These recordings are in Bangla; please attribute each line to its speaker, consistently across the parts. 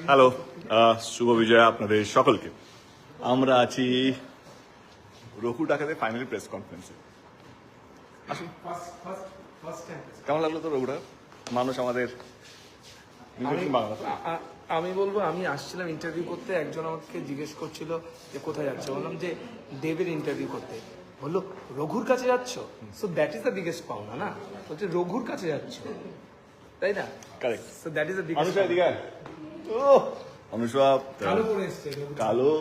Speaker 1: হ্যালো, শুভ বিজয়া আপনাদের সকলকে। আমরা আছি রঘু ডাকাতের ফাইনাল প্রেস কনফারেন্সে। আসুন, কেমন লাগলো তো রঘুটা? মানুষ আমাদের বাংলা তো?
Speaker 2: আমি বলবো, আমি আসছিলাম ইন্টারভিউ করতে, একজন আমাকে জিজ্ঞেস করছিল যে কোথায় যাচ্ছে, বললাম যে দেবের ইন্টারভিউ করতে। বললো রঘুর কাছে যাচ্ছ, so that is the biggest পাওনা না, বলছে রঘুর কাছে যাচ্ছ, তাই না?
Speaker 1: Correct.
Speaker 2: So that is the biggest.
Speaker 1: Anusha এদিকে আয়। অনুষা
Speaker 2: কালো পরে এসছে,
Speaker 1: কালো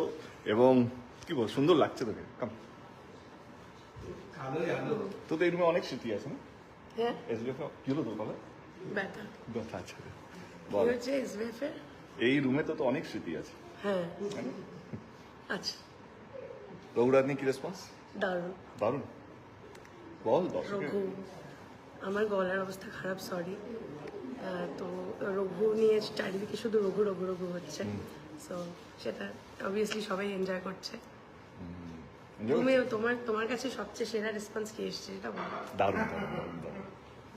Speaker 1: এবং কি বল, সুন্দর লাগছে তোকে।
Speaker 2: কালোই আলো।
Speaker 1: তো এই রুমে অনেক স্মৃতি আছে না?
Speaker 3: হ্যাঁ,
Speaker 1: এসবিএফ কি হলো তোর বলে?
Speaker 3: ব্যথা
Speaker 1: ব্যথা আছে
Speaker 3: কি
Speaker 1: বল।
Speaker 3: হয়েছে SBF এর?
Speaker 1: এই রুমে তো অনেক স্মৃতি আছে।
Speaker 3: হ্যাঁ, আচ্ছা,
Speaker 1: রঘুরাত নিয়ে কি রেসপন্স?
Speaker 3: দারুণ।
Speaker 1: দারুণ। বল দর্শকের।
Speaker 3: রঘু, আমার গলার অবস্থা খারাপ, সরি। তো রঘু নিয়ে চারিদিকে শুধু রঘু রঘু রঘু হচ্ছে, সো সেটা অবভিয়াসলি সবাই এনজয় করছে। তুমি তোমার কাছে সবচেয়ে সেরা রেসপন্স কি এসছে সেটা বলো।
Speaker 1: দারুণ দারুণ দারুণ দারুণ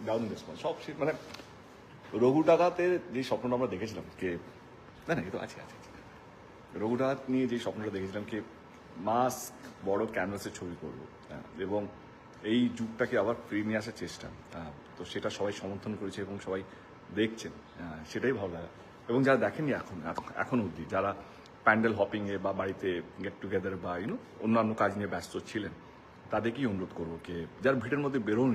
Speaker 1: দারুণ রেসপন্স। সব মানে রঘু ডাকাতের যে স্বপ্নটা আমরা দেখেছিলাম কে, না না, কিন্তু আছে আছে রঘু ডাকাত নিয়ে যে স্বপ্নটা দেখেছিলাম কে মাস্ক বড় ক্যানভাসের ছবি করবো, এবং এই যুগটাকে আবার ফিরিয়ে নিয়ে আসার চেষ্টা, তো সেটা সবাই সমর্থন করেছে এবং সবাই দেখছেন, সেটাই ভালো লাগা। এবং যারা দেখেননি এখন অবধি, যারা প্যান্ডেল হপিংয়ে বা বাড়িতে গেট টুগেদার বা অন্যান্য কাজ নিয়ে ব্যস্ত ছিলেন, তাদেরকেই অনুরোধ করবো কে যারা ভিড়ের মধ্যে বেরোন